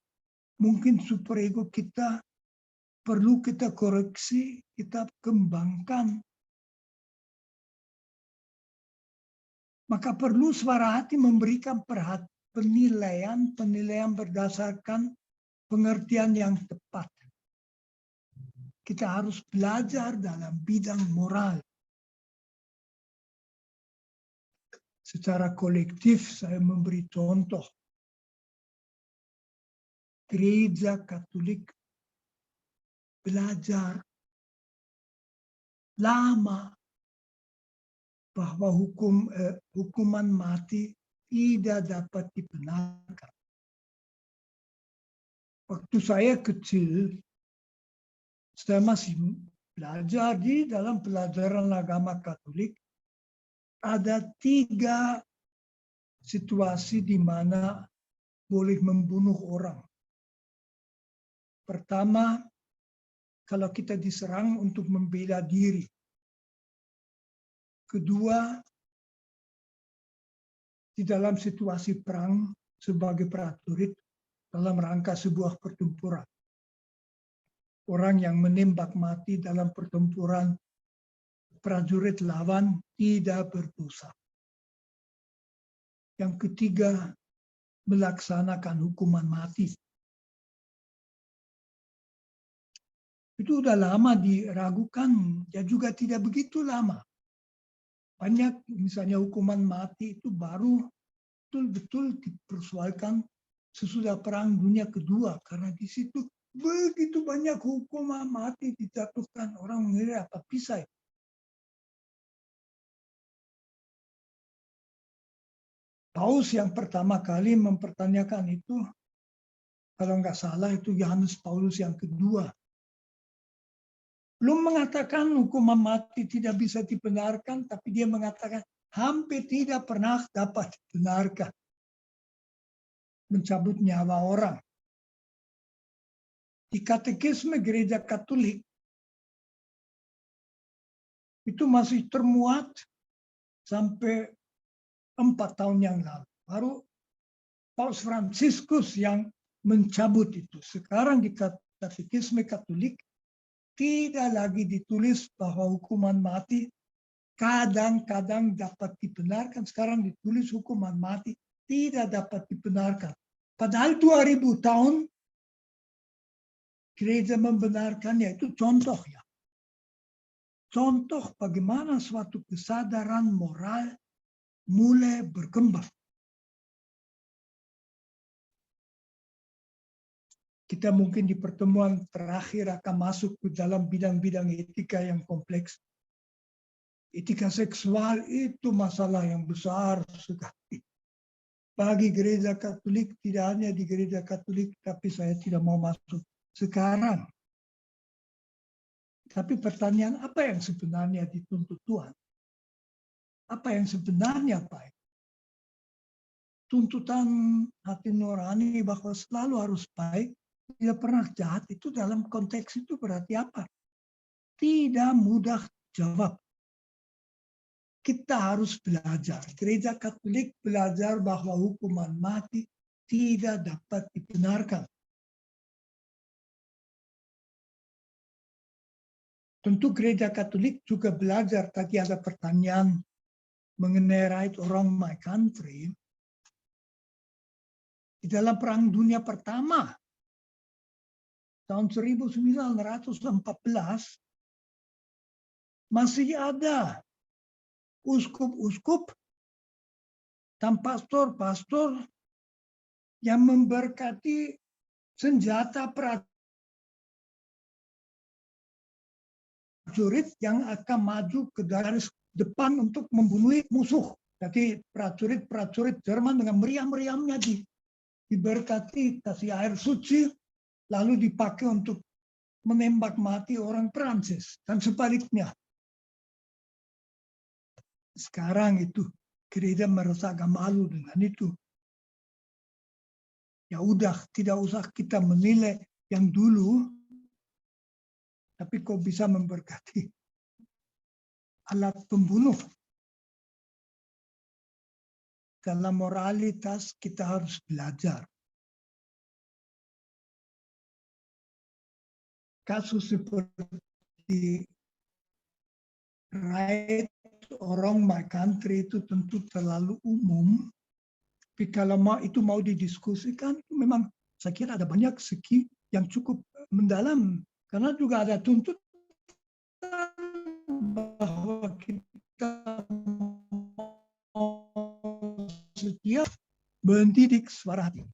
Mungkin superego kita perlu kita koreksi, kita kembangkan. Maka perlu suara hati memberikan penilaian berdasarkan pengertian yang tepat. Kita harus belajar dalam bidang moral. Secara kolektif saya memberi contoh. Gereja Katolik belajar lama bahwa hukuman mati tidak dapat dibenarkan. Waktu saya kecil, saya masih belajar di dalam pelajaran agama Katolik. Ada 3 situasi di mana boleh membunuh orang. Pertama, kalau kita diserang untuk membela diri. Kedua, di dalam situasi perang sebagai prajurit dalam rangka sebuah pertempuran. Orang yang menembak mati dalam pertempuran prajurit lawan tidak berdosa. Yang ketiga, melaksanakan hukuman mati. Itu sudah lama diragukan, ya juga tidak begitu lama. Banyak misalnya hukuman mati itu baru betul-betul dipersoalkan sesudah Perang Dunia Kedua. Karena di situ begitu banyak hukuman mati dijatuhkan. Orang mengira apa bisa. Paus yang pertama kali mempertanyakan itu, kalau nggak salah itu Yohanes Paulus yang kedua. Belum mengatakan hukuman mati tidak bisa dibenarkan, tapi dia mengatakan hampir tidak pernah dapat dibenarkan. Mencabut nyawa orang. Di katekisme gereja Katolik, itu masih termuat sampai 4 tahun yang lalu. Baru Paus Fransiskus yang mencabut itu. Sekarang di katekisme Katolik, tidak lagi ditulis bahwa hukuman mati kadang-kadang dapat dibenarkan. Sekarang ditulis hukuman mati tidak dapat dibenarkan. Padahal 2000 tahun gereja membenarkannya. Itu contoh ya. Contoh bagaimana suatu kesadaran moral mulai berkembang. Kita mungkin di pertemuan terakhir akan masuk ke dalam bidang-bidang etika yang kompleks. Etika seksual itu masalah yang besar sekali. Bagi gereja Katolik, tidak hanya di gereja Katolik, tapi saya tidak mau masuk sekarang. Tapi pertanyaan, apa yang sebenarnya dituntut Tuhan? Apa yang sebenarnya baik? Tuntutan hati nurani bahwa selalu harus baik, tidak pernah jahat, itu dalam konteks itu berarti apa? Tidak mudah jawab. Kita harus belajar. Gereja Katolik belajar bahwa hukuman mati tidak dapat dibenarkan. Tentu gereja Katolik juga belajar, tadi ada pertanyaan mengenai right or wrong my country. Di dalam Perang Dunia Pertama, tahun 1914, masih ada uskup-uskup dan pastor-pastor yang memberkati senjata prajurit yang akan maju ke garis depan untuk membunuh musuh. Jadi prajurit Jerman dengan meriam-meriamnya diberkati, kasih air suci, lalu dipakai untuk menembak mati orang Prancis dan sebaliknya. Sekarang itu gereja merasa agak malu dengan itu. Ya udah, tidak usah kita menilai yang dulu, tapi kok bisa memberkati alat pembunuh. Dalam moralitas kita harus belajar. Kasus seperti right or wrong my country itu tentu terlalu umum. Tapi kalau mau didiskusikan, memang saya kira ada banyak segi yang cukup mendalam. Karena juga ada tuntutan bahwa kita setiap mendidik suara hati.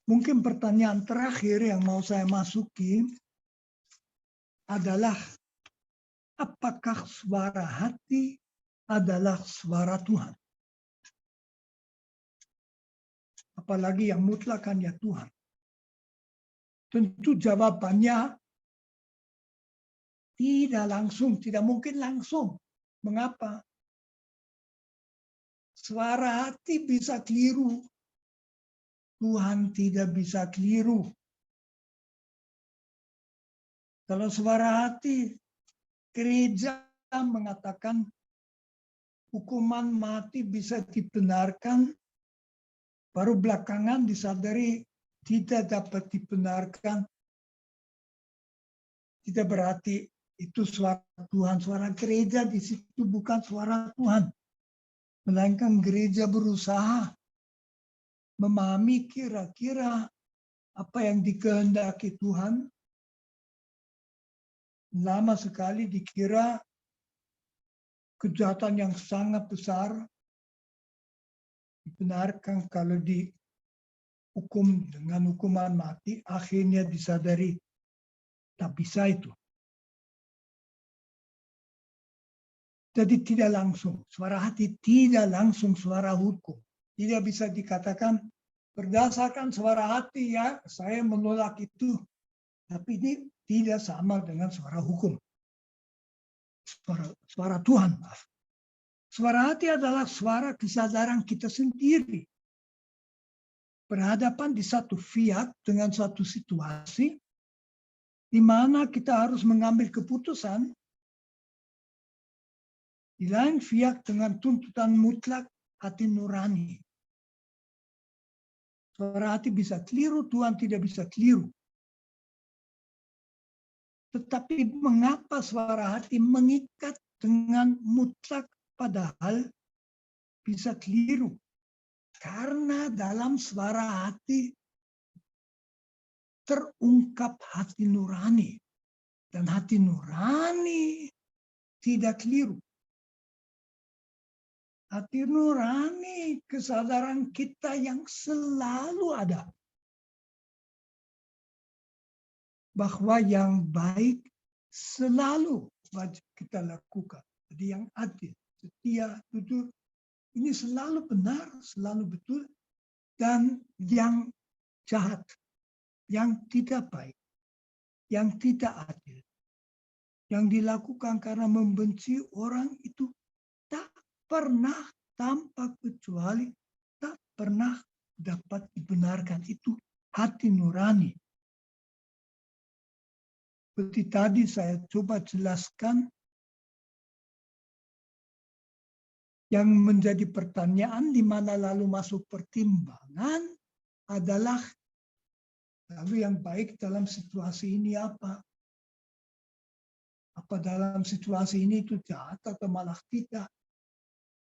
Mungkin pertanyaan terakhir yang mau saya masuki adalah, apakah suara hati adalah suara Tuhan? Apalagi yang mutlak hanya Tuhan. Tentu jawabannya tidak langsung, tidak mungkin langsung. Mengapa? Suara hati bisa keliru. Tuhan tidak bisa keliru. Kalau suara hati, gereja mengatakan hukuman mati bisa dibenarkan, baru belakangan disadari tidak dapat dibenarkan. Tidak berarti itu suara Tuhan. Suara gereja di situ bukan suara Tuhan. Melainkan gereja berusaha memahami kira-kira apa yang dikehendaki Tuhan. Lama sekali dikira kejahatan yang sangat besar dibenarkan kalau dihukum dengan hukuman mati, akhirnya disadari tak bisa itu. Jadi tidak langsung, suara hati tidak langsung suara hukum. Tidak bisa dikatakan berdasarkan suara hati ya, saya menolak itu. Tapi ini tidak sama dengan suara hukum. Suara Tuhan, maaf. Suara hati adalah suara kesadaran kita sendiri. Berhadapan di satu fiat dengan suatu situasi, di mana kita harus mengambil keputusan, di lain fiat dengan tuntutan mutlak hati nurani. Suara hati bisa keliru, Tuhan tidak bisa keliru. Tetapi mengapa suara hati mengikat dengan mutlak padahal bisa keliru? Karena dalam suara hati terungkap hati nurani. Dan hati nurani tidak keliru. Hati nurani kesadaran kita yang selalu ada. Bahwa yang baik selalu wajib kita lakukan. Jadi yang adil, setia, jujur, ini selalu benar, selalu betul. Dan yang jahat, yang tidak baik, yang tidak adil, yang dilakukan karena membenci orang itu tak pernah tanpa kecuali, tak pernah dapat dibenarkan. Itu hati nurani. Seperti tadi saya coba jelaskan, yang menjadi pertanyaan di mana lalu masuk pertimbangan adalah lalu yang baik dalam situasi ini apa? Apa dalam situasi ini itu jahat atau malah tidak?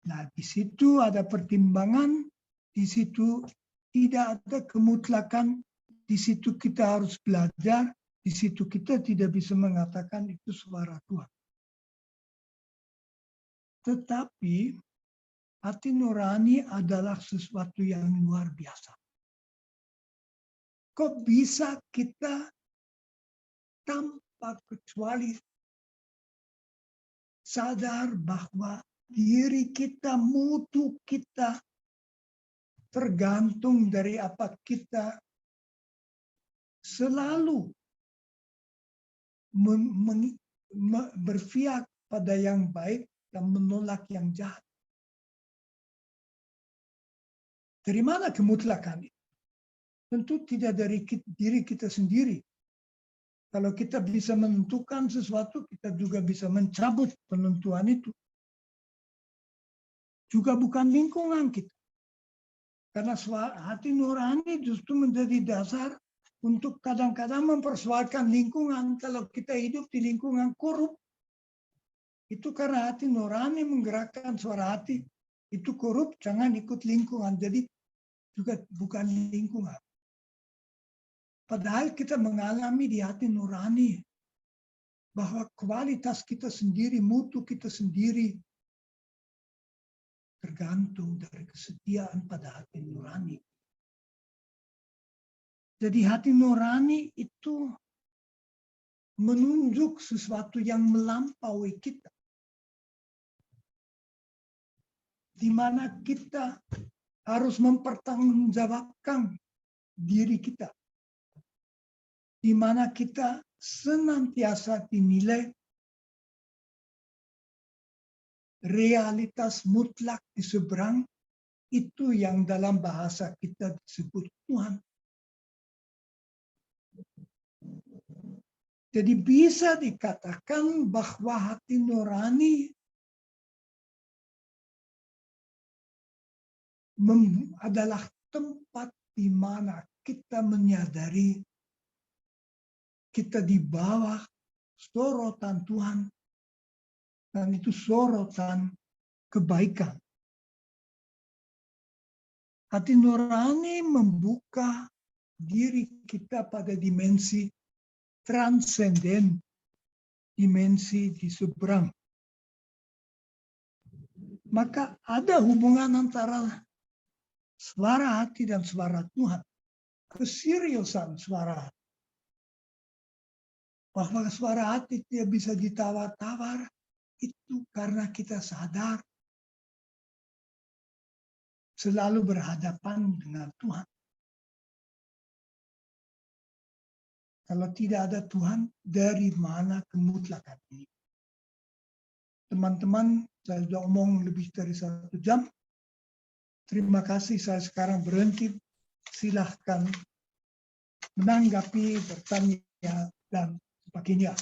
Nah, di situ ada pertimbangan, di situ tidak ada kemutlakan, di situ kita harus belajar, di situ kita tidak bisa mengatakan itu suara Tuhan. Tetapi hati nurani adalah sesuatu yang luar biasa. Kok bisa kita tanpa kecuali sadar bahwa diri kita, mutu kita tergantung dari apa kita selalu berpihak pada yang baik dan menolak yang jahat. Dari mana kemutlakan itu? Tentu tidak dari diri kita sendiri. Kalau kita bisa menentukan sesuatu, kita juga bisa mencabut penentuan itu. Juga bukan lingkungan kita. Karena hati nurani justru menjadi dasar untuk kadang-kadang mempersoalkan lingkungan. Kalau kita hidup di lingkungan korup, itu karena hati nurani menggerakkan suara hati. Itu korup, jangan ikut lingkungan. Jadi juga bukan lingkungan. Padahal kita mengalami di hati nurani bahwa kualitas kita sendiri, mutu kita sendiri tergantung dari kesetiaan pada hati nurani. Jadi hati nurani itu menunjuk sesuatu yang melampaui kita. Di mana kita harus mempertanggungjawabkan diri kita. Di mana kita senantiasa dinilai realitas mutlak di seberang, itu yang dalam bahasa kita disebut Tuhan. Jadi bisa dikatakan bahwa hati nurani adalah tempat di mana kita menyadari kita di bawah sorotan Tuhan, dan itu sorotan kebaikan. Hati nurani membuka diri kita pada dimensi transenden, dimensi di seberang. Maka ada hubungan antara suara hati dan suara Tuhan. Keseriusan suara hati. Bahwa suara hati tidak bisa ditawar-tawar, itu karena kita sadar selalu berhadapan dengan Tuhan. Kalau tidak ada Tuhan, dari mana kemutlakan ini? Teman-teman, saya sudah omong lebih dari 1 jam. Terima kasih, saya sekarang berhenti. Silahkan menanggapi, bertanya, dan sebagainya.